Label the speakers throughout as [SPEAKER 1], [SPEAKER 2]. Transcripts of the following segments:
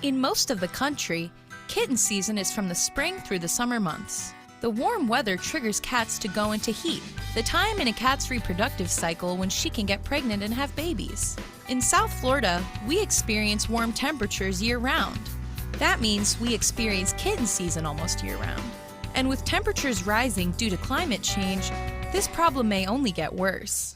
[SPEAKER 1] In most of the country, kitten season is from the spring through the summer months. The warm weather triggers cats to go into heat, the time in a cat's reproductive cycle when she can get pregnant and have babies. In South Florida, we experience warm temperatures year-round. That means we experience kitten season almost year-round. And with temperatures rising due to climate change, this problem may only get worse.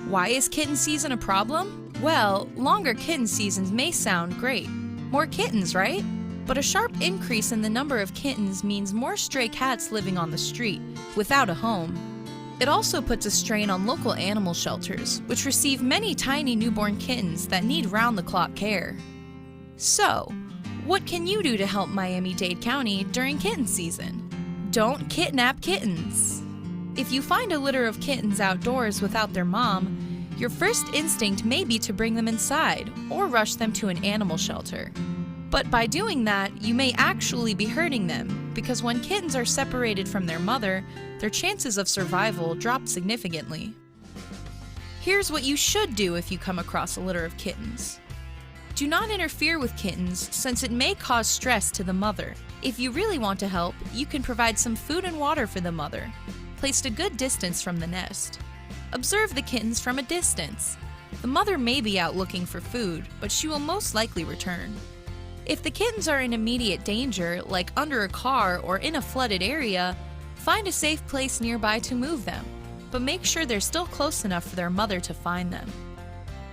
[SPEAKER 1] Why is kitten season a problem? Well, longer kitten seasons may sound great. More kittens, right? But a sharp increase in the number of kittens means more stray cats living on the street, without a home. It also puts a strain on local animal shelters, which receive many tiny newborn kittens that need round-the-clock care. So, what can you do to help Miami-Dade County during kitten season? Don't kidnap kittens. If you find a litter of kittens outdoors without their mom, your first instinct may be to bring them inside or rush them to an animal shelter. But by doing that, you may actually be hurting them, because when kittens are separated from their mother, their chances of survival drop significantly. Here's what you should do if you come across a litter of kittens. Do not interfere with kittens, since it may cause stress to the mother. If you really want to help, you can provide some food and water for the mother, placed a good distance from the nest. Observe the kittens from a distance. The mother may be out looking for food, but she will most likely return. If the kittens are in immediate danger, like under a car or in a flooded area, find a safe place nearby to move them, but make sure they're still close enough for their mother to find them.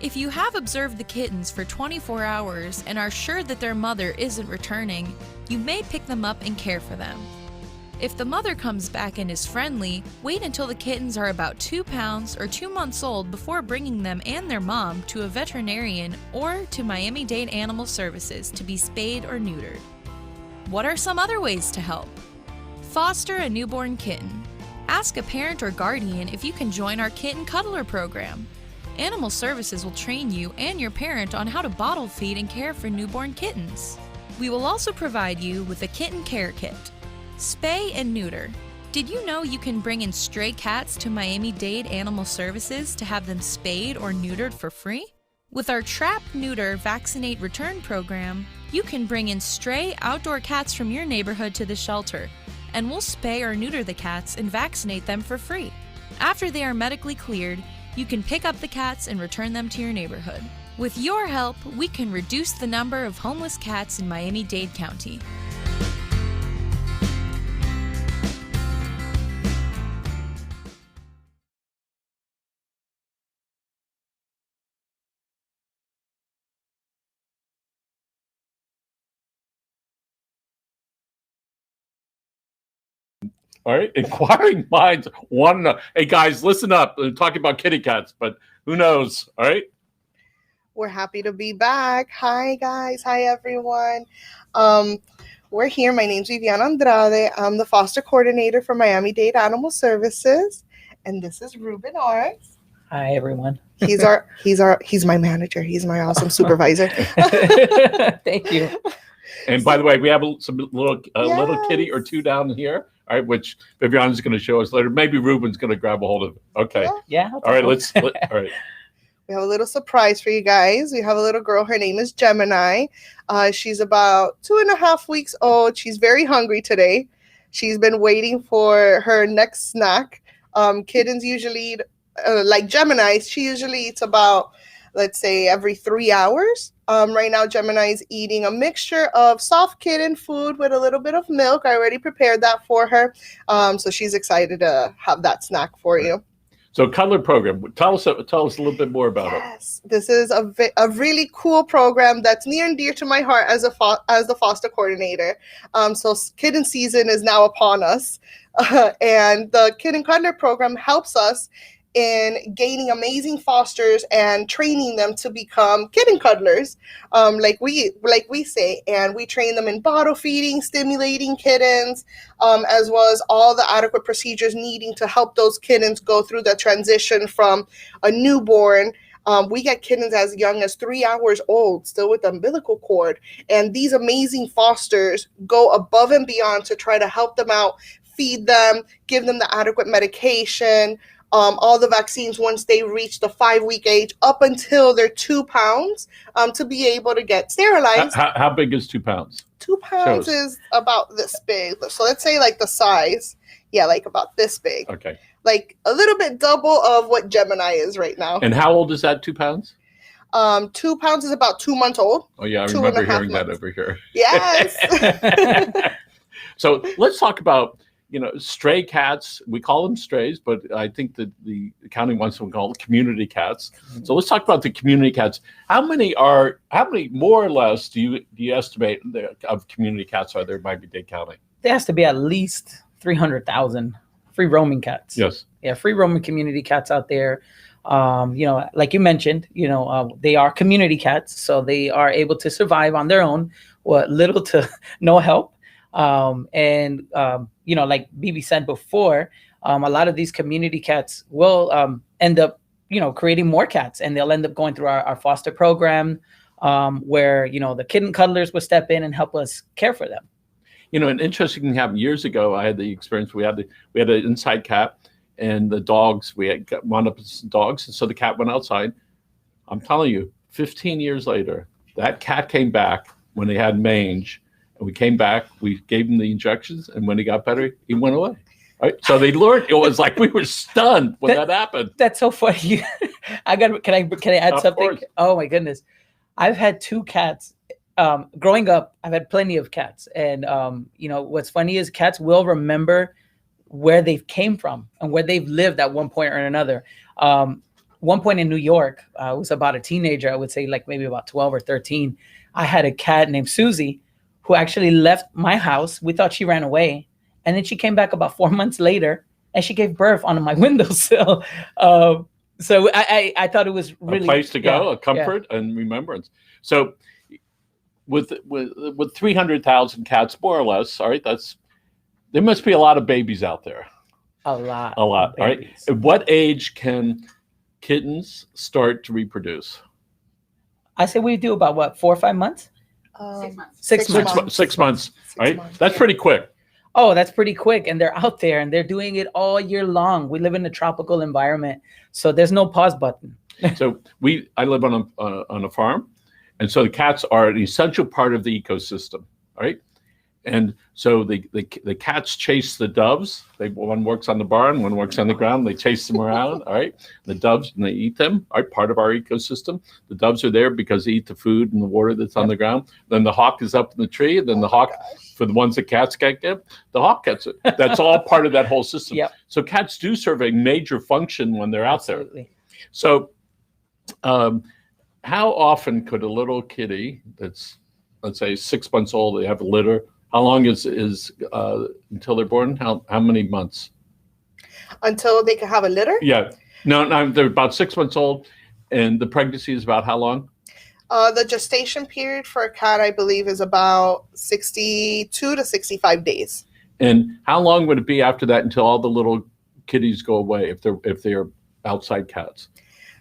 [SPEAKER 1] If you have observed the kittens for 24 hours and are sure that their mother isn't returning, you may pick them up and care for them. If the mother comes back and is friendly, wait until the kittens are about 2 pounds or 2 months old before bringing them and their mom to a veterinarian or to Miami-Dade Animal Services to be spayed or neutered. What are some other ways to help? Foster a newborn kitten. Ask a parent or guardian if you can join our Kitten Cuddler Program. Animal Services will train you and your parent on how to bottle feed and care for newborn kittens. We will also provide you with a kitten care kit. Spay and Neuter. Did you know you can bring in stray cats to Miami-Dade Animal Services to have them spayed or neutered for free? With our Trap, Neuter, Vaccinate, Return program, you can bring in stray outdoor cats from your neighborhood to the shelter, and we'll spay or neuter the cats and vaccinate them for free. After they are medically cleared, you can pick up the cats and return them to your neighborhood. With your help, we can reduce the number of homeless cats in Miami-Dade County.
[SPEAKER 2] All right, inquiring minds want to know. Hey guys, listen up. We're talking about kitty cats, but who knows? All right.
[SPEAKER 3] We're happy to be back. Hi guys. Hi everyone. We're here. My name's Viviana Andrade. I'm the foster coordinator for Miami-Dade Animal Services, and this is Ruben Arce.
[SPEAKER 4] Hi everyone.
[SPEAKER 3] He's my manager. He's my awesome supervisor.
[SPEAKER 4] Thank you.
[SPEAKER 2] And by the way, we have some little kitty or two down here. All right, which Viviana's going to show us later. Maybe Ruben's going to grab a hold of it. Okay.
[SPEAKER 4] Yeah.
[SPEAKER 2] All right. All right.
[SPEAKER 3] We have a little surprise for you guys. We have a little girl. Her name is Gemini. She's about 2.5 weeks old. She's very hungry today. She's been waiting for her next snack. Kittens usually eat, like Gemini, she usually eats about, let's say, every 3 hours. Right now, Gemini is eating a mixture of soft kitten food with a little bit of milk. I already prepared that for her. So she's excited to have that snack for you.
[SPEAKER 2] So Cuddler Program, tell us a little bit more about it.
[SPEAKER 3] Yes, this is a really cool program that's near and dear to my heart as the foster coordinator. So kitten season is now upon us. And the Kitten Cuddler Program helps us in gaining amazing fosters and training them to become kitten cuddlers, like we say, and we train them in bottle feeding, stimulating kittens, as well as all the adequate procedures needing to help those kittens go through the transition from a newborn. We get kittens as young as 3 hours old, still with the umbilical cord, and these amazing fosters go above and beyond to try to help them out, feed them, give them the adequate medication, all the vaccines once they reach the 5-week age up until they're 2 pounds to be able to get sterilized.
[SPEAKER 2] How big is 2 pounds?
[SPEAKER 3] 2 pounds is about this big. So let's say like the size. Yeah, like about this big.
[SPEAKER 2] Okay.
[SPEAKER 3] Like a little bit double of what Gemini is right now.
[SPEAKER 2] And how old is that, 2 pounds?
[SPEAKER 3] 2 pounds is about 2 months old.
[SPEAKER 2] Oh, yeah, I remember hearing that over here.
[SPEAKER 3] Yes.
[SPEAKER 2] So let's talk about, stray cats. We call them strays, but I think that the county wants to call them community cats. So let's talk about the community cats. How many more or less do you estimate of community cats are there in Miami-Dade County?
[SPEAKER 4] There has to be at least 300,000 free roaming cats.
[SPEAKER 2] Yes.
[SPEAKER 4] Yeah, free roaming community cats out there. Like you mentioned, they are community cats, so they are able to survive on their own with little to no help. Like Bibi said before, a lot of these community cats will end up, creating more cats, and they'll end up going through our foster program, where, the kitten cuddlers will step in and help us care for them.
[SPEAKER 2] An interesting thing happened years ago. I had the experience. We had an inside cat, and the dogs. We had wound up with dogs, and so the cat went outside. I'm telling you, 15 years later, that cat came back when they had mange, and we came back. We gave him the injections, and when he got better, he went away. Right? So they learned. It was like we were stunned when that happened.
[SPEAKER 4] That's so funny. Can I add
[SPEAKER 2] Of
[SPEAKER 4] something?
[SPEAKER 2] course.
[SPEAKER 4] Oh my goodness, I've had 2 cats. Growing up, I've had plenty of cats, and what's funny is cats will remember where they came from and where they've lived at one point or another. One point in New York, I was about a teenager. I would say like maybe about 12 or 13. I had a cat named Susie who actually left my house. We thought she ran away, and then she came back about 4 months later, and she gave birth on my windowsill. So I thought it was really
[SPEAKER 2] a place to go,
[SPEAKER 4] yeah,
[SPEAKER 2] a comfort and remembrance. So with 300,000 cats, more or less, all right, there must be a lot of babies out there.
[SPEAKER 4] A lot.
[SPEAKER 2] All right. At what age can kittens start to reproduce?
[SPEAKER 4] I say we do about 4 or 5 months?
[SPEAKER 3] 6 months.
[SPEAKER 4] 6 months.
[SPEAKER 2] 6 months, right?
[SPEAKER 3] months,
[SPEAKER 2] That's
[SPEAKER 3] yeah.
[SPEAKER 2] pretty quick.
[SPEAKER 4] Oh, that's pretty quick. And they're out there and they're doing it all year long. We live in a tropical environment, so there's no pause button.
[SPEAKER 2] So I live on a farm, and so the cats are an essential part of the ecosystem, all right? And so the cats chase the doves. One works on the barn, one works on the ground. They chase them around, all right? The doves, and they eat them, are part of our ecosystem. The doves are there because they eat the food and the water that's on the ground. Then the hawk is up in the tree, and then the hawk, for the ones that cats can't get, the hawk gets it. That's all part of that whole system.
[SPEAKER 4] Yep.
[SPEAKER 2] So cats do serve a major function when they're out there.
[SPEAKER 4] Absolutely.
[SPEAKER 2] So how often could a little kitty that's, let's say, 6 months old, they have a litter, how long is until they're born? How many months?
[SPEAKER 3] Until they can have a litter?
[SPEAKER 2] Yeah. No, they're about 6 months old, and the pregnancy is about how long?
[SPEAKER 3] The gestation period for a cat, I believe, is about 62 to 65 days.
[SPEAKER 2] And how long would it be after that until all the little kitties go away if they're outside cats?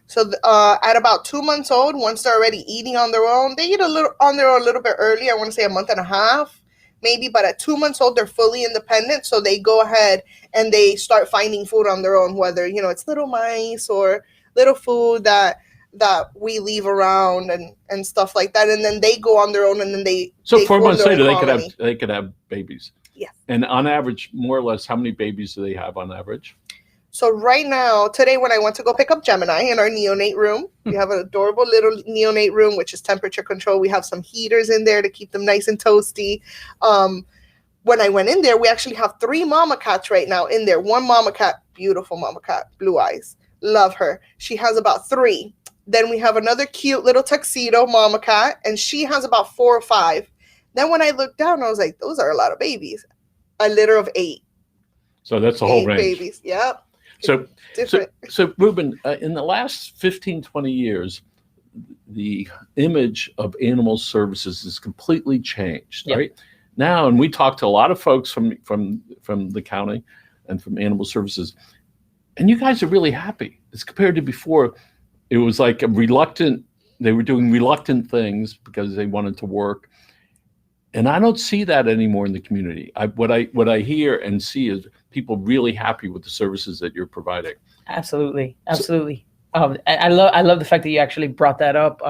[SPEAKER 3] So at about 2 months old, once they're already eating on their own, they eat on their own a little bit early. I want to say a month and a half, maybe. But at 2 months old, they're fully independent. So they go ahead and they start finding food on their own, whether, it's little mice or little food that we leave around and stuff like that. And then they go on their own, and then they
[SPEAKER 2] 4 months later,
[SPEAKER 3] colony.
[SPEAKER 2] they could have babies.
[SPEAKER 3] Yes.
[SPEAKER 2] And on average, more or less, how many babies do they have on average?
[SPEAKER 3] So right now, today when I went to go pick up Gemini in our neonate room, we have an adorable little neonate room, which is temperature control. We have some heaters in there to keep them nice and toasty. When I went in there, we actually have 3 mama cats right now in there. One mama cat, beautiful mama cat, blue eyes. Love her. She has about 3. Then we have another cute little tuxedo mama cat, and she has about 4 or 5. Then when I looked down, I was like, those are a lot of babies. A litter of 8.
[SPEAKER 2] So that's the whole range.
[SPEAKER 3] Babies, yep.
[SPEAKER 2] So
[SPEAKER 3] Different.
[SPEAKER 2] So Ruben, in the last 15, 20 years, the image of animal services has completely changed,
[SPEAKER 4] Yep.
[SPEAKER 2] right? Now, and we talked to a lot of folks from the county and from animal services, and you guys are really happy. As compared to before, it was like they were doing reluctant things because they wanted to work. And I don't see that anymore in the community. What I hear and see is people really happy with the services that you're providing.
[SPEAKER 4] Absolutely. I love the fact that you actually brought that up.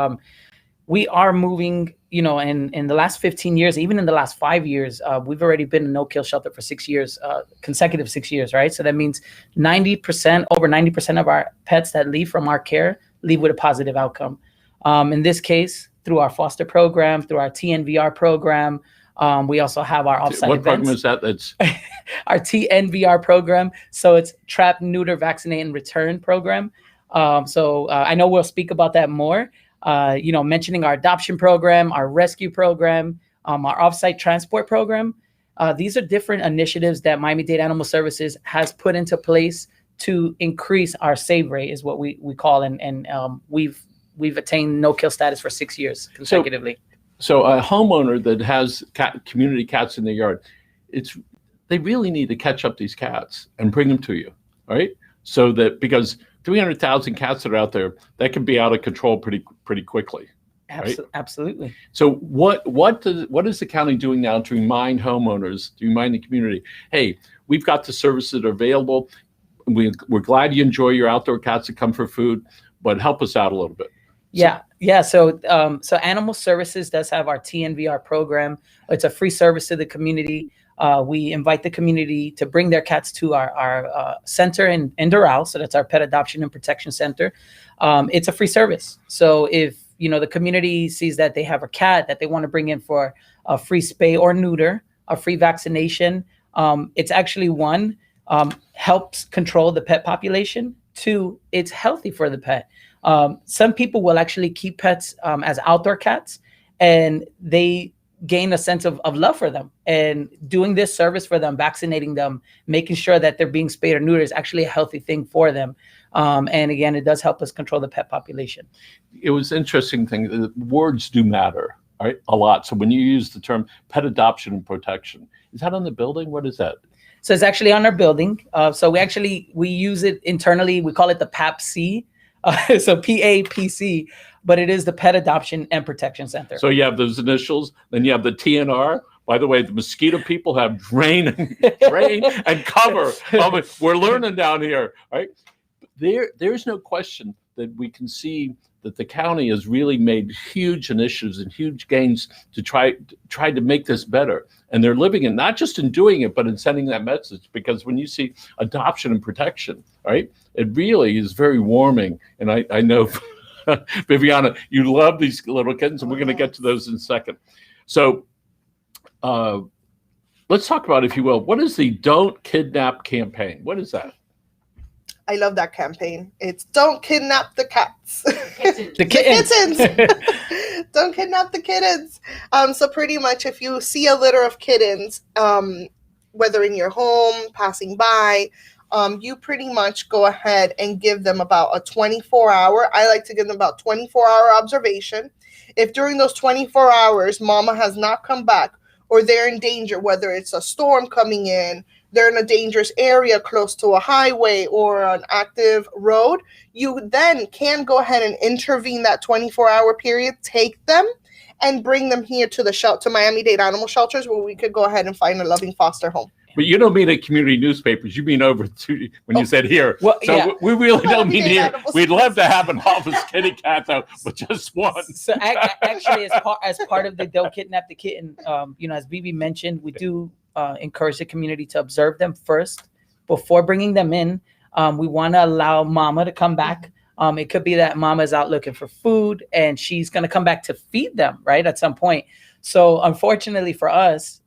[SPEAKER 4] We are moving, in the last 15 years, even in the last 5 years, we've already been a no-kill shelter for 6 years, consecutive 6 years, right? So that means over 90% of our pets that leave from our care leave with a positive outcome. In this case, through our foster program, through our TNVR program, we also have our offsite
[SPEAKER 2] What
[SPEAKER 4] events.
[SPEAKER 2] program is that? That's
[SPEAKER 4] our TNVR program. So it's Trap, Neuter, Vaccinate, and Return program. I know we'll speak about that more. Mentioning our adoption program, our rescue program, our offsite transport program. These are different initiatives that Miami-Dade Animal Services has put into place to increase our save rate, is what we call, and we've attained no-kill status for 6 years consecutively.
[SPEAKER 2] So a homeowner that has community cats in their yard, they really need to catch up these cats and bring them to you, right? So that, because 300,000 cats that are out there, that can be out of control pretty quickly. Right?
[SPEAKER 4] Absolutely.
[SPEAKER 2] So what is the county doing now to remind homeowners, to remind the community, hey, we've got the services that are available. We're glad you enjoy your outdoor cats that come for food, but help us out a little bit.
[SPEAKER 4] Yeah. So Animal Services does have our TNVR program. It's a free service to the community. We invite the community to bring their cats to our center in Doral. So that's our Pet Adoption and Protection Center. It's a free service. So if the community sees that they have a cat that they want to bring in for a free spay or neuter, a free vaccination, it's actually helps control the pet population. 2, it's healthy for the pet. Some people will actually keep pets as outdoor cats, and they gain a sense of love for them. And doing this service for them, vaccinating them, making sure that they're being spayed or neutered is actually a healthy thing for them. And again, it does help us control the pet population.
[SPEAKER 2] It was an interesting thing. The words do matter, right? A lot. So when you use the term pet adoption and protection, is that on the building? What is that?
[SPEAKER 4] So it's actually on our building. So we use it internally. We call it the PAPC. So PAPC, but it is the Pet Adoption and Protection Center.
[SPEAKER 2] So you have those initials, then you have the TNR. By the way, the mosquito people have drain and cover. We're learning down here, right? There's no question that we can see that the county has really made huge initiatives and huge gains to try to make this better. And they're living it, not just in doing it, but in sending that message. Because when you see adoption and protection, right, it really is very warming. And I know, Viviana, you love these little kittens, and we're going to get to those in a second. So let's talk about, if you will, what is the Don't Kidnap campaign? What is that?
[SPEAKER 3] I love that campaign. It's don't kidnap the cats.
[SPEAKER 4] The kittens.
[SPEAKER 3] Don't kidnap the kittens. So pretty much if you see a litter of kittens, whether in your home, passing by, you pretty much go ahead and give them about a 24-hour. I like to give them about 24-hour observation. If during those 24 hours, mama has not come back, or they're in danger, whether it's a storm coming in, they're in a dangerous area close to a highway or an active road, you then can go ahead and intervene that 24-hour period, take them and bring them here to to Miami-Dade Animal Shelters, where we could go ahead and find a loving foster home.
[SPEAKER 2] But you don't mean at community newspapers. You mean over to when you said here.
[SPEAKER 4] Well,
[SPEAKER 2] so
[SPEAKER 4] yeah.
[SPEAKER 2] we really don't mean here. We'd love to have an office kitty cat, though, but just one.
[SPEAKER 4] So actually, as part of the Don't Kidnap the Kitten, as Vivi mentioned, we do encourage the community to observe them first before bringing them in. We want to allow mama to come back. It could be that mama's out looking for food and she's going to come back to feed them, right, at some point. So unfortunately for us,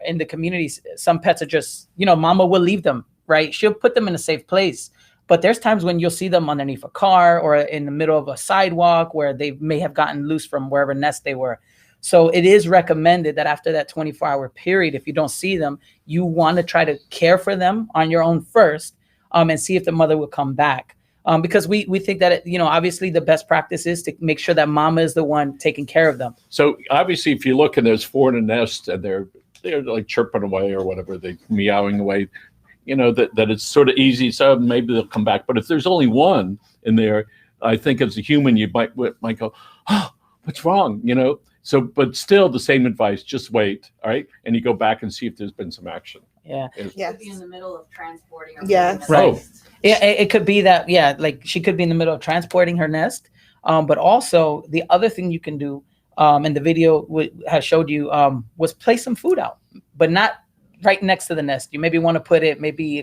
[SPEAKER 4] in the communities, some pets are just, mama will leave them, right? She'll put them in a safe place. But there's times when you'll see them underneath a car or in the middle of a sidewalk where they may have gotten loose from wherever nest they were. So it is recommended that after that 24-hour period, if you don't see them, you want to try to care for them on your own first, and see if the mother will come back. Because we think that, obviously the best practice is to make sure that mama is the one taking care of them.
[SPEAKER 2] So obviously, if you look and there's 4 in a nest and they're like chirping away or whatever, they meowing away, that it's sort of easy. So maybe they'll come back. But if there's only one in there, I think as a human, you might go, oh, what's wrong? So, but still the same advice, just wait, all right? And you go back and see if there's been some action.
[SPEAKER 4] Yeah.
[SPEAKER 3] Yes.
[SPEAKER 5] Could be in the middle of transporting or
[SPEAKER 3] Yes.
[SPEAKER 5] moving a
[SPEAKER 2] Right.
[SPEAKER 5] nest.
[SPEAKER 4] Yeah, it could be that, yeah, like she could be in the middle of transporting her nest. But also the other thing you can do, and the video has showed you, was place some food out, but not right next to the nest. You maybe want to put it maybe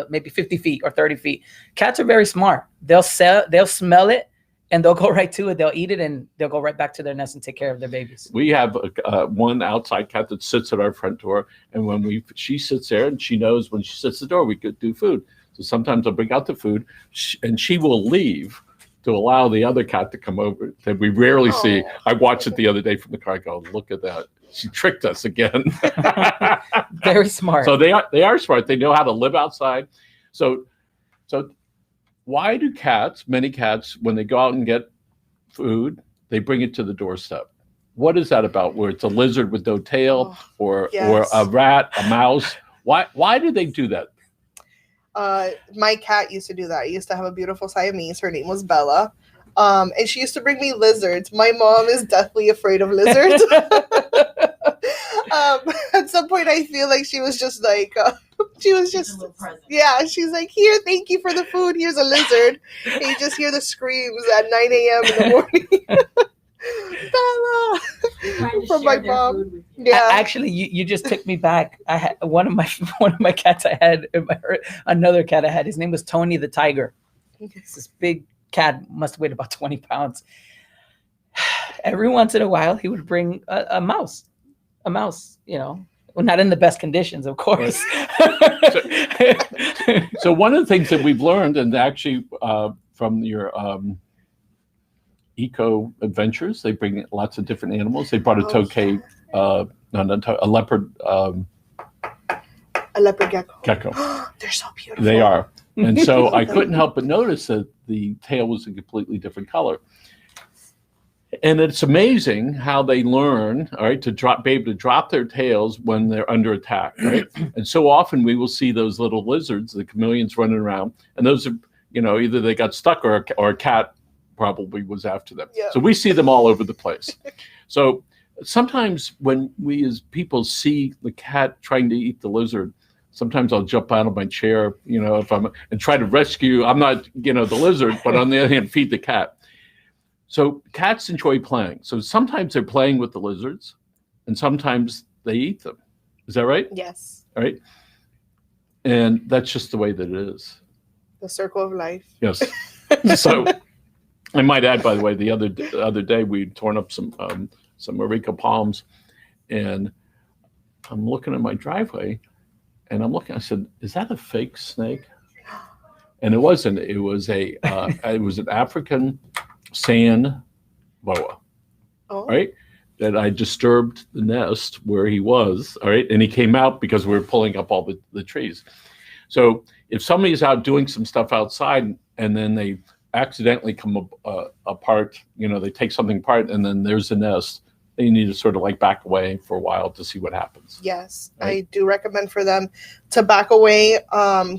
[SPEAKER 4] maybe 50 feet or 30 feet. Cats are very smart. They'll smell it and they'll go right to it. They'll eat it and they'll go right back to their nest and take care of their babies.
[SPEAKER 2] We have one outside cat that sits at our front door, and when she sits there, and she knows when she sits at the door, we could do food. So sometimes I'll bring out the food, and she will leave to allow the other cat to come over that we rarely see. I watched it the other day from the car. I go, look at that. She tricked us again.
[SPEAKER 4] Very smart.
[SPEAKER 2] So they are smart. They know how to live outside. So why do many cats, when they go out and get food, they bring it to the doorstep? What is that about? Where it's a lizard with no tail, or a rat, a mouse? Why do they do that?
[SPEAKER 3] My cat used to do that. I used to have a beautiful Siamese. Her name was Bella. And she used to bring me lizards. My mom is deathly afraid of lizards. At some point, I feel like she was just like, yeah, she's like, here, thank you for the food. Here's a lizard. And you just hear the screams at 9 a.m. in the morning. Bella! From my mom. Yeah.
[SPEAKER 4] Actually, you just took me back. I had one of my cats I had, another cat I had, his name was Tony the Tiger. It's this big cat, must have weighed about 20 pounds. Every once in a while, he would bring a mouse, well, not in the best conditions, of course.
[SPEAKER 2] So one of the things that we've learned, and actually from your eco adventures, they bring lots of different animals. They brought a tokay, a leopard. A leopard gecko.
[SPEAKER 3] They're so beautiful.
[SPEAKER 2] They are. And so I couldn't help but notice that the tail was a completely different color. And it's amazing how they learn, all right, be able to drop their tails when they're under attack, right? And so often we will see those little lizards, the chameleons, running around, and those are, either they got stuck or a cat probably was after them.
[SPEAKER 3] Yeah.
[SPEAKER 2] So we see them all over the place. So sometimes when we as people see the cat trying to eat the lizard, sometimes I'll jump out of my chair, and try to rescue. I'm not, the lizard, but on the other hand, feed the cat. So cats enjoy playing. So sometimes they're playing with the lizards, and sometimes they eat them. Is that right?
[SPEAKER 3] Yes.
[SPEAKER 2] All right. And that's just the way that it is.
[SPEAKER 3] The circle of life.
[SPEAKER 2] Yes. So I might add, by the way, the other day we'd torn up some areca palms, and I'm looking at my driveway, and I said, "Is that a fake snake?" And it wasn't. It was an African sand boa, right? That I disturbed the nest where he was, all right? And he came out because we were pulling up all the trees. So if somebody's out doing some stuff outside and then they accidentally come apart, they take something apart and then there's a nest, then you need to sort of like back away for a while to see what happens.
[SPEAKER 3] Yes,
[SPEAKER 2] right?
[SPEAKER 3] I do recommend for them to back away,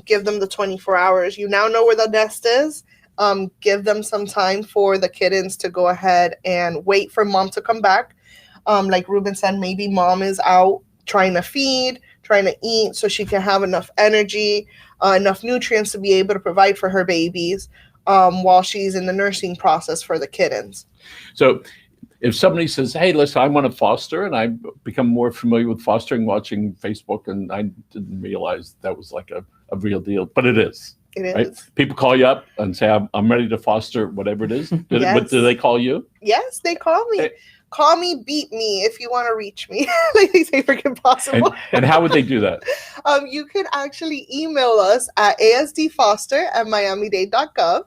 [SPEAKER 3] give them the 24 hours. You now know where the nest is. Give them some time for the kittens to go ahead and wait for mom to come back. Like Ruben said, maybe mom is out trying to feed, trying to eat so she can have enough energy, enough nutrients to be able to provide for her babies while she's in the nursing process for the kittens.
[SPEAKER 2] So if somebody says, hey, listen, I want to foster, and I become more familiar with fostering watching Facebook, and I didn't realize that was like a real deal, but it is.
[SPEAKER 3] It is.
[SPEAKER 2] Right? People call you up and say, I'm ready to foster whatever it is.
[SPEAKER 3] Yes.
[SPEAKER 2] But do they call you?
[SPEAKER 3] Yes, they call me.
[SPEAKER 2] Hey.
[SPEAKER 3] Call me, beat me if you want to reach me. Like they say, freaking possible.
[SPEAKER 2] And how would they do that?
[SPEAKER 3] You can actually email us at asdfoster@miamidade.gov.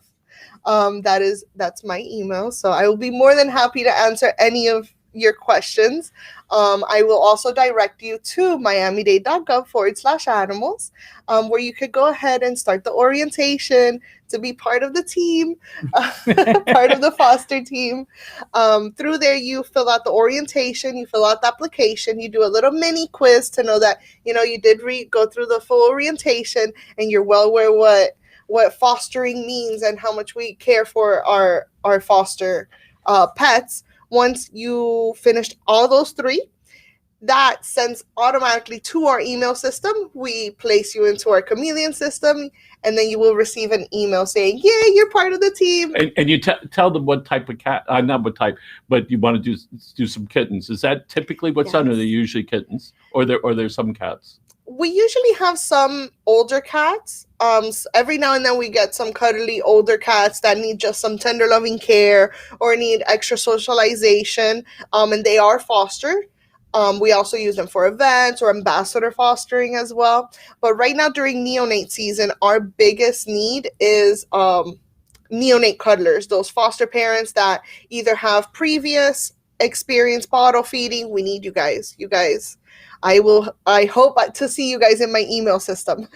[SPEAKER 3] That's my email. So I will be more than happy to answer any of your questions. I will also direct you to miamidade.gov/animals, where you could go ahead and start the orientation to be part of the team, part of the foster team. Through there, you fill out the orientation, you fill out the application, you do a little mini quiz to know that, you did go through the full orientation and you're well aware what fostering means and how much we care for our foster pets. Once you finished all those 3, that sends automatically to our email system. We place you into our chameleon system, and then you will receive an email saying, "Yay, you're part of the team."
[SPEAKER 2] And you tell them what type of cat, not what type, but you want to do some kittens. Is that typically what's done, or are they usually kittens, or there's some cats?
[SPEAKER 3] We usually have some older cats. Every now and then we get some cuddly older cats that need just some tender loving care or need extra socialization, and they are fostered. We also use them for events or ambassador fostering as well. But right now during neonate season, our biggest need is neonate cuddlers, those foster parents that either have previous experience bottle feeding. We need you guys. I hope to see you guys in my email system.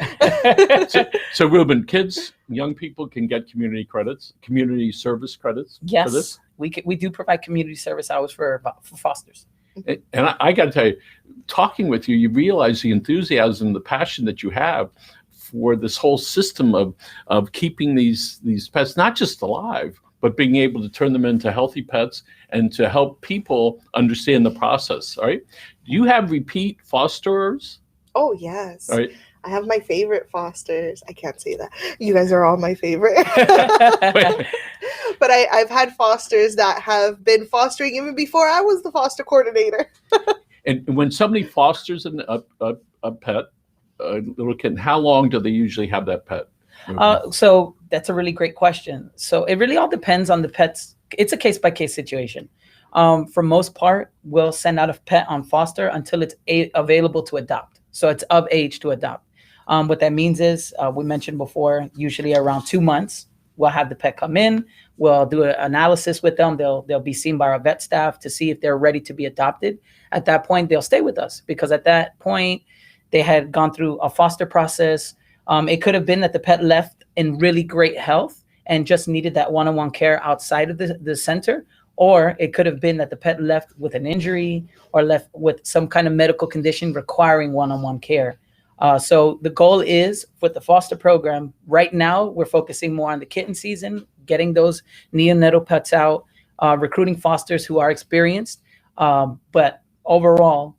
[SPEAKER 2] So Ruben, kids, young people can get community service credits.
[SPEAKER 4] Yes,
[SPEAKER 2] for this?
[SPEAKER 4] we do provide community service hours for fosters.
[SPEAKER 2] And I got to tell you, talking with you, you realize the enthusiasm, the passion that you have for this whole system of keeping these pets not just alive, but being able to turn them into healthy pets and to help people understand the process. All right. Do you have repeat fosterers?
[SPEAKER 3] Oh, yes.
[SPEAKER 2] All right.
[SPEAKER 3] I have my favorite fosters. I can't say that. You guys are all my favorite. But I've had fosters that have been fostering even before I was the foster coordinator.
[SPEAKER 2] And when somebody fosters a pet, a little kitten, how long do they usually have that pet?
[SPEAKER 4] So that's a really great question. So it really all depends on the pet's. It's a case-by-case situation. For most part, we'll send out a pet on foster until it's available to adopt. So it's of age to adopt. What that means is, we mentioned before, usually around 2 months, we'll have the pet come in. We'll do an analysis with them. They'll be seen by our vet staff to see if they're ready to be adopted. At that point, they'll stay with us because at that point, they had gone through a foster process. It could have been that the pet left in really great health and just needed that one-on-one care outside of the center. Or it could have been that the pet left with an injury or left with some kind of medical condition requiring one-on-one care. So the goal is with the foster program, right now, we're focusing more on the kitten season, getting those neonatal pets out, recruiting fosters who are experienced. But overall,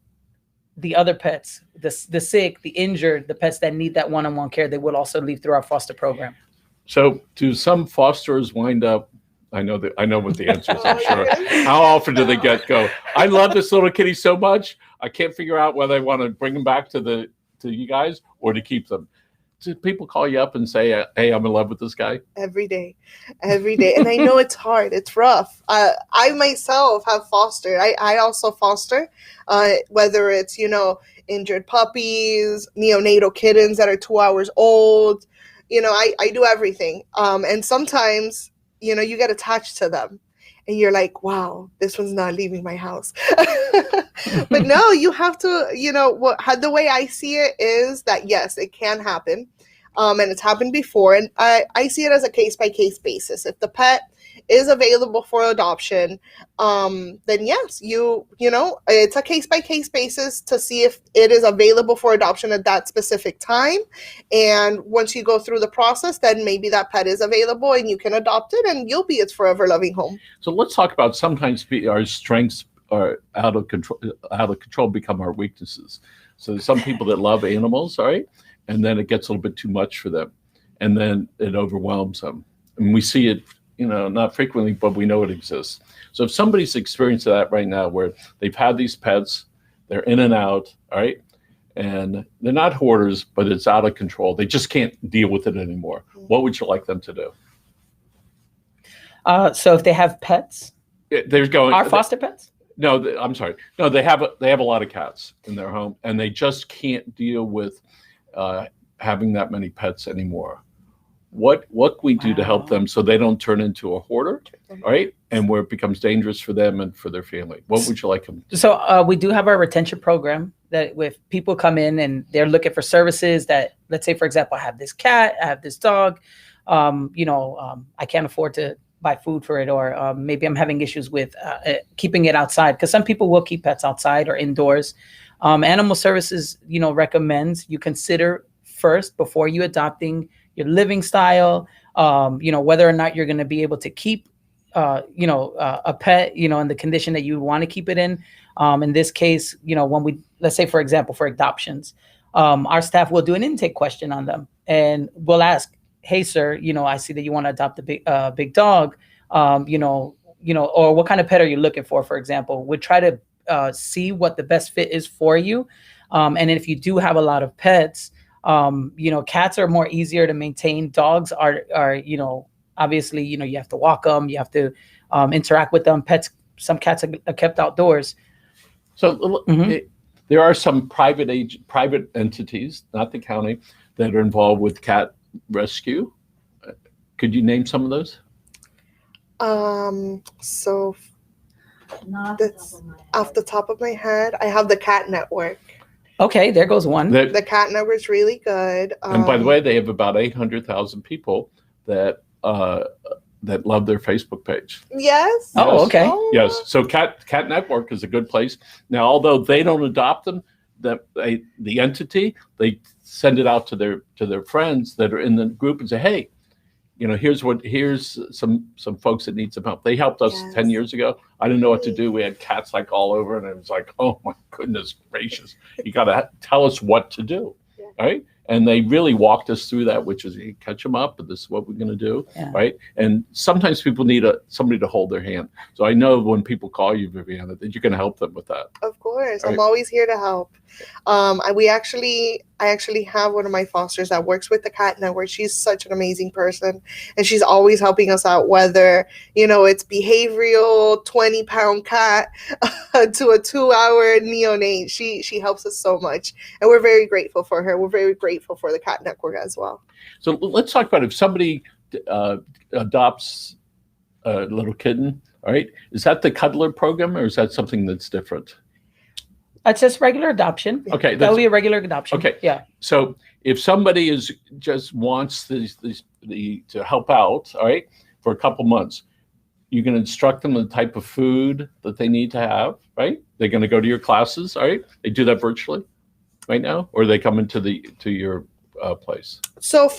[SPEAKER 4] the other pets, the sick, the injured, the pets that need that one-on-one care, they will also leave through our foster program.
[SPEAKER 2] So do some fosters wind up, I know what the answer is, I'm sure. How often do they go, I love this little kitty so much, I can't figure out whether I want to bring them back to you guys or to keep them? Do people call you up and say, hey, I'm in love with this guy?
[SPEAKER 3] Every day. And I know it's hard. It's rough. I myself have fostered. I also foster, whether it's, injured puppies, neonatal kittens that are 2 hours old. I do everything. And sometimes, you get attached to them and you're like, wow, this one's not leaving my house. But no, you have to, the way I see it is that, yes, it can happen. And it's happened before. And I see it as a case-by-case basis. If the pet is available for adoption, then yes, it's a case-by-case basis to see if it is available for adoption at that specific time. And once you go through the process, then maybe that pet is available and you can adopt it and you'll be its forever loving home.
[SPEAKER 2] So let's talk about sometimes our strengths are out of control become our weaknesses. So there's some people that love animals, all right? And then it gets a little bit too much for them. And then it overwhelms them. And we see it, not frequently, but we know it exists. So if somebody's experiencing that right now, where they've had these pets, they're in and out, all right? And they're not hoarders, but it's out of control. They just can't deal with it anymore. What would you like them to do?
[SPEAKER 4] So if they have pets,
[SPEAKER 2] our
[SPEAKER 4] foster pets?
[SPEAKER 2] No, I'm sorry. No, they have a lot of cats in their home, and they just can't deal with having that many pets anymore. What can we do to help them so they don't turn into a hoarder, all right? And where it becomes dangerous for them and for their family. What would you like them to do?
[SPEAKER 4] So we do have our retention program that if people come in and they're looking for services that, let's say, for example, I have this cat, I have this dog, I can't afford to buy food for it, or maybe I'm having issues with keeping it outside, because some people will keep pets outside or indoors. Animal Services, recommends you consider first before you adopting your living style, whether or not you're going to be able to keep a pet, in the condition that you want to keep it in. In this case, when let's say, for example, for adoptions, our staff will do an intake question on them, and we'll ask, hey, sir, I see that you want to adopt a big dog, or what kind of pet are you looking for example. We'd try to see what the best fit is for you. And if you do have a lot of pets, cats are more easier to maintain. Dogs are obviously, you have to walk them, you have to interact with them. Some cats are kept outdoors.
[SPEAKER 2] So there are some private entities, not the county, that are involved with cat rescue. Could you name some of those?
[SPEAKER 3] So
[SPEAKER 5] Not
[SPEAKER 3] that's off the top of my head. I have the Cat Network.
[SPEAKER 4] Okay, there goes one.
[SPEAKER 3] The Cat Network is really good.
[SPEAKER 2] And by the way, they have about 800,000 people that love their Facebook page.
[SPEAKER 3] Yes.
[SPEAKER 4] Oh, okay.
[SPEAKER 3] Oh.
[SPEAKER 2] Yes. So Cat Network is a good place. Now, although they don't adopt them, the entity, they send it out to their friends that are in the group and say, hey, here's some folks that need some help. They helped us 10 years ago. I didn't know what to do. We had cats like all over, and it was like, oh my goodness gracious, you got to tell us what to do, right? And they really walked us through that, which is you catch them up, and this is what we're going to do, right? And sometimes people need somebody to hold their hand. So I know when people call you, Viviana, that you can help them with that.
[SPEAKER 3] Of course,
[SPEAKER 2] Right.
[SPEAKER 3] I'm always here to help. I actually have one of my fosters that works with the Cat Network. She's such an amazing person, and she's always helping us out, whether it's behavioral 20-pound cat to a 2-hour neonate. She helps us so much, and we're very grateful for her. We're very grateful for the Cat Network as well.
[SPEAKER 2] So let's talk about if somebody adopts a little kitten. All right, is that the Cuddler Program, or is that something that's different?
[SPEAKER 4] It's just regular adoption.
[SPEAKER 2] Okay,
[SPEAKER 4] That would be a regular adoption.
[SPEAKER 2] Okay.
[SPEAKER 4] Yeah.
[SPEAKER 2] So if somebody just wants to help out, all right, for a couple months, you can instruct them on the type of food that they need to have, right? They're going to go to your classes, all right? They do that virtually right now, or they come into your place.
[SPEAKER 3] So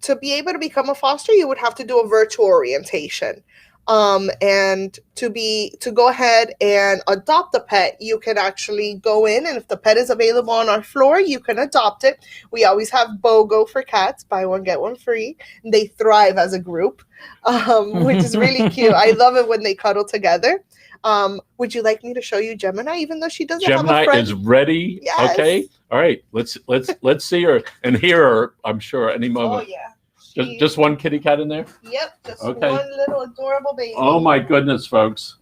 [SPEAKER 3] to be able to become a foster, you would have to do a virtual orientation. And to go ahead and adopt a pet, you can actually go in, and if the pet is available on our floor, you can adopt it. We always have BOGO for cats, buy one, get one free. They thrive as a group, which is really cute. I love it when they cuddle together. Would you like me to show you Gemini, even though she doesn't have a friend?
[SPEAKER 2] Gemini is ready.
[SPEAKER 3] Yes.
[SPEAKER 2] Okay. All right. Let's see her and hear her, I'm sure, any moment.
[SPEAKER 3] Oh yeah.
[SPEAKER 2] Just one kitty cat in there?
[SPEAKER 3] Yep, just
[SPEAKER 2] Okay.
[SPEAKER 3] one little adorable baby.
[SPEAKER 2] Oh my goodness, folks.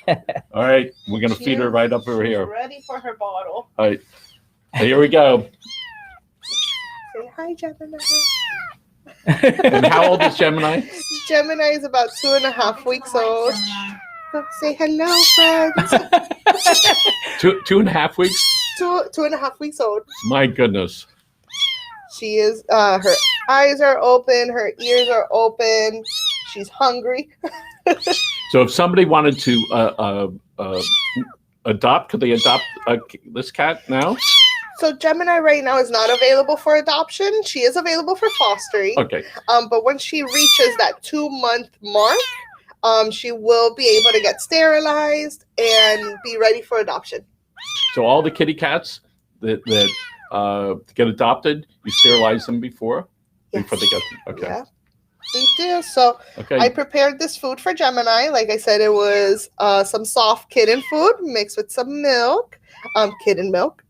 [SPEAKER 2] All right. We're going to feed her right up over
[SPEAKER 3] She's
[SPEAKER 2] here.
[SPEAKER 3] ready for her bottle.
[SPEAKER 2] All right. Here we go.
[SPEAKER 3] Say hi, Gemini.
[SPEAKER 2] And how old is Gemini?
[SPEAKER 3] Gemini is about 2.5 weeks old. Go say hello, friends.
[SPEAKER 2] 2.5 weeks?
[SPEAKER 3] 2.5 weeks old.
[SPEAKER 2] My goodness.
[SPEAKER 3] She is, her eyes are open, her ears are open. She's hungry.
[SPEAKER 2] So if somebody wanted to adopt, could they adopt this cat now?
[SPEAKER 3] So Gemini right now is not available for adoption. She is available for fostering.
[SPEAKER 2] Okay.
[SPEAKER 3] But when she reaches that 2-month mark, she will be able to get sterilized and be ready for adoption.
[SPEAKER 2] So all the kitty cats that get adopted, you sterilize them before they get them. Okay.
[SPEAKER 3] Yeah, we do. So
[SPEAKER 2] Okay.
[SPEAKER 3] I prepared this food for Gemini. Like I said, it was some soft kitten food mixed with some milk, kitten milk.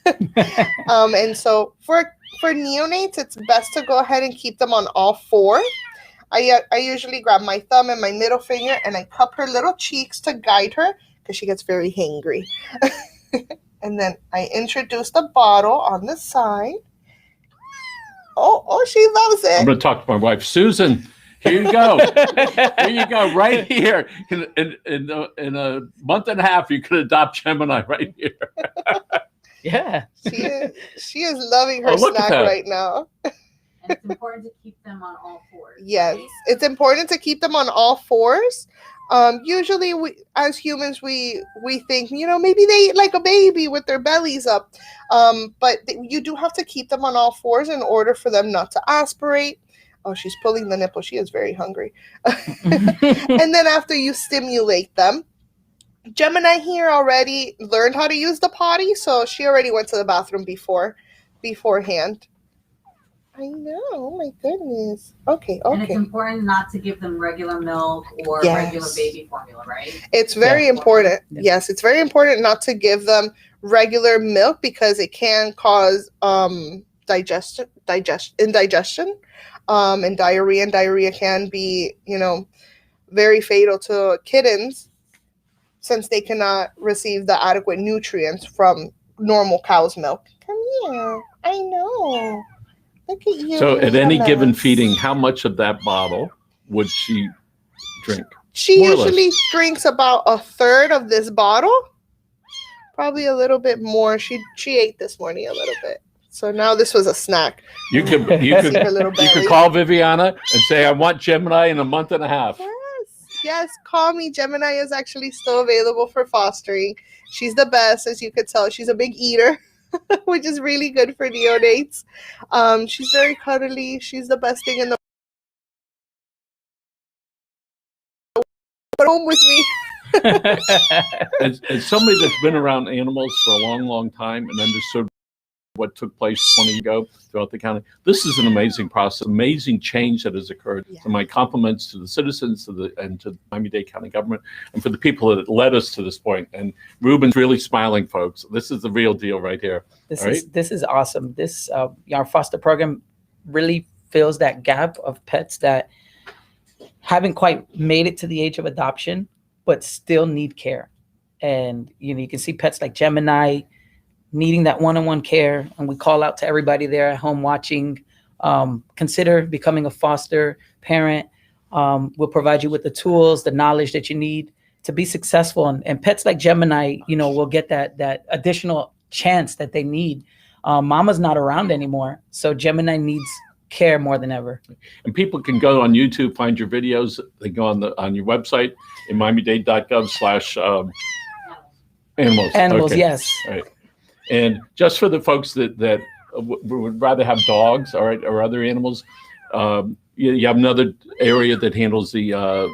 [SPEAKER 3] And so for neonates, it's best to go ahead and keep them on all four. I usually grab my thumb and my middle finger and I cup her little cheeks to guide her because she gets very hangry. And then I introduce the bottle on the side. Oh, she loves
[SPEAKER 2] I'm
[SPEAKER 3] it.
[SPEAKER 2] going to talk to my wife, Susan. Here you go. Here you go. Right here. In a month and a half, you could adopt Gemini right here.
[SPEAKER 4] Yeah.
[SPEAKER 3] She is loving her
[SPEAKER 2] look at
[SPEAKER 3] snack
[SPEAKER 2] that.
[SPEAKER 3] right now.
[SPEAKER 5] And it's important to keep them on all fours.
[SPEAKER 3] Yes,
[SPEAKER 5] right?
[SPEAKER 3] it's important to keep them on all fours. Usually, as humans, we think, maybe they eat like a baby with their bellies up. But you do have to keep them on all fours in order for them not to aspirate. Oh, she's pulling the nipple. She is very hungry. And then after you stimulate them, Gemini here already learned how to use the potty, so she already went to the bathroom beforehand. I know. Oh my goodness. Okay.
[SPEAKER 5] And it's important not to give them regular milk or regular baby formula, right?
[SPEAKER 3] It's very important. Yes, it's very important not to give them regular milk because it can cause indigestion, and diarrhea. And diarrhea can be, very fatal to kittens since they cannot receive the adequate nutrients from normal cow's milk. Come here. I know. Look at you.
[SPEAKER 2] So at any given feeding, how much of that bottle would she drink?
[SPEAKER 3] She usually drinks about a third of this bottle, probably a little bit more. She ate this morning a little bit. So now this was a snack.
[SPEAKER 2] You could call Viviana and say, I want Gemini in a month and a half.
[SPEAKER 3] Yes, call me. Gemini is actually still available for fostering. She's the best, as you could tell. She's a big eater, which is really good for neonates. She's very cuddly. She's the best thing in the home with me.
[SPEAKER 2] As somebody that's been around animals for a long, long time and understood what took place 20 years ago throughout the county, this is an amazing process, amazing change that has occurred. Yeah. So my compliments to the citizens and to the Miami-Dade County government and for the people that led us to this point. And Ruben's really smiling, folks. This is the real deal right here.
[SPEAKER 4] This is awesome. This our foster program really fills that gap of pets that haven't quite made it to the age of adoption, but still need care. And you can see pets like Gemini needing that one-on-one care, and we call out to everybody there at home watching. Consider becoming a foster parent. We'll provide you with the tools, the knowledge that you need to be successful. And pets like Gemini, will get that additional chance that they need. Mama's not around anymore, so Gemini needs care more than ever.
[SPEAKER 2] And people can go on YouTube, find your videos. They go on your website in miamidade.gov/animals.
[SPEAKER 3] Animals,
[SPEAKER 2] okay.
[SPEAKER 3] Yes.
[SPEAKER 2] All right. And just for the folks that would rather have dogs, all right, or other animals, you have another area that handles the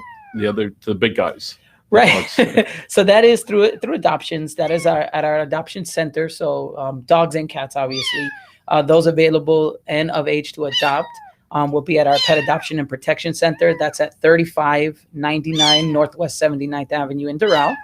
[SPEAKER 2] big guys.
[SPEAKER 4] Right. So that is through adoptions. That is at our adoption center. So dogs and cats, obviously, those available and of age to adopt will be at our Pet Adoption and Protection Center. That's at 3599 Northwest 79th Avenue in Doral.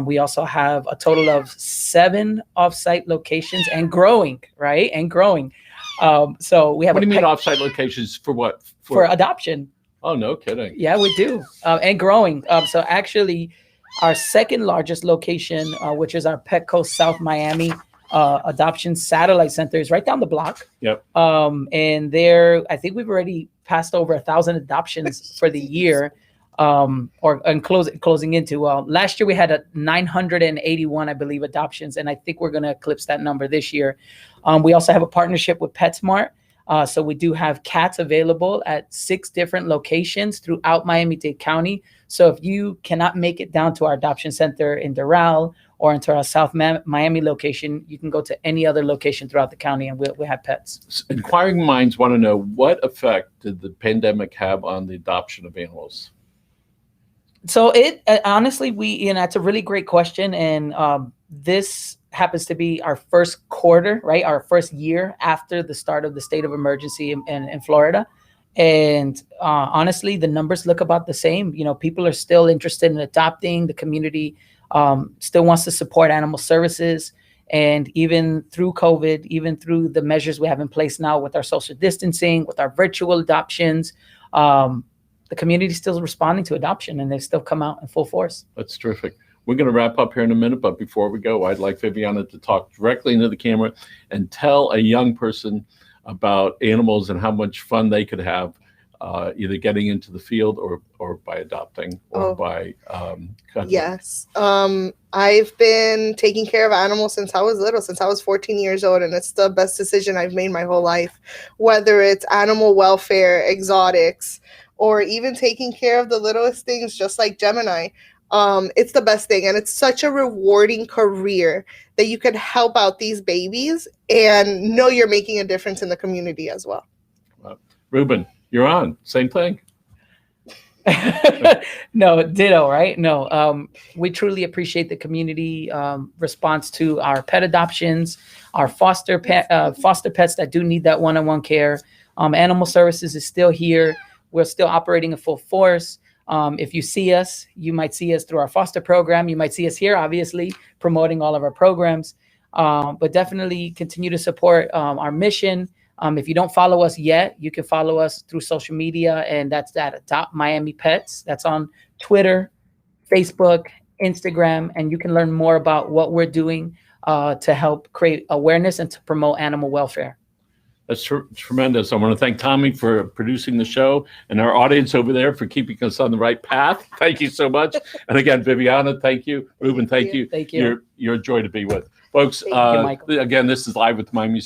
[SPEAKER 4] We also have a total of 7 off-site locations and growing, right? And growing. So we have.
[SPEAKER 2] What do you mean off-site locations for what?
[SPEAKER 4] For adoption.
[SPEAKER 2] Oh, no kidding.
[SPEAKER 4] Yeah, we do. And growing. So actually, our second largest location, which is our Petco South Miami Adoption Satellite Center, is right down the block.
[SPEAKER 2] Yep.
[SPEAKER 4] And there, I think we've already passed over 1,000 adoptions for the year. Closing into last year we had 981, I believe, adoptions, and I think we're going to eclipse that number this year. We also have a partnership with PetSmart, so we do have cats available at 6 different locations throughout Miami-Dade County. So if you cannot make it down to our adoption center in Doral or into our South Miami location, you can go to any other location throughout the county, and we have pets.
[SPEAKER 2] Inquiring minds want to know, what effect did the pandemic have on the adoption of animals?
[SPEAKER 4] So it honestly, it's a really great question. And this happens to be our first quarter, right? Our first year after the start of the state of emergency in Florida. And honestly, the numbers look about the same. People are still interested in adopting. The community still wants to support animal services. And even through COVID, even through the measures we have in place now with our social distancing, with our virtual adoptions, the community is still responding to adoption, and they've still come out in full force.
[SPEAKER 2] That's terrific. We're going to wrap up here in a minute, but before we go, I'd like Viviana to talk directly into the camera and tell a young person about animals and how much fun they could have either getting into the field or by adopting or by cuddling.
[SPEAKER 3] Yes. I've been taking care of animals since I was little, since I was 14 years old, and it's the best decision I've made my whole life, whether it's animal welfare, exotics, or even taking care of the littlest things, just like Gemini. It's the best thing. And it's such a rewarding career that you can help out these babies and know you're making a difference in the community as well.
[SPEAKER 2] Ruben. you're on. Same thing.
[SPEAKER 4] No, ditto, right? No, we truly appreciate the community response to our pet adoptions, our foster pets that do need that one-on-one care. Animal Services is still here. We're still operating in full force. If you see us, you might see us through our foster program. You might see us here, obviously, promoting all of our programs. But definitely continue to support our mission. If you don't follow us yet, you can follow us through social media, and that's at Miami Pets. That's on Twitter, Facebook, Instagram, and you can learn more about what we're doing to help create awareness and to promote animal welfare.
[SPEAKER 2] That's tremendous. I want to thank Tommy for producing the show and our audience over there for keeping us on the right path. Thank you so much. And again, Viviana, thank you. Ruben, thank you.
[SPEAKER 4] Thank you.
[SPEAKER 2] You're a joy to be with. Folks,
[SPEAKER 4] Thank you, Michael.
[SPEAKER 2] again, this is Live with Miami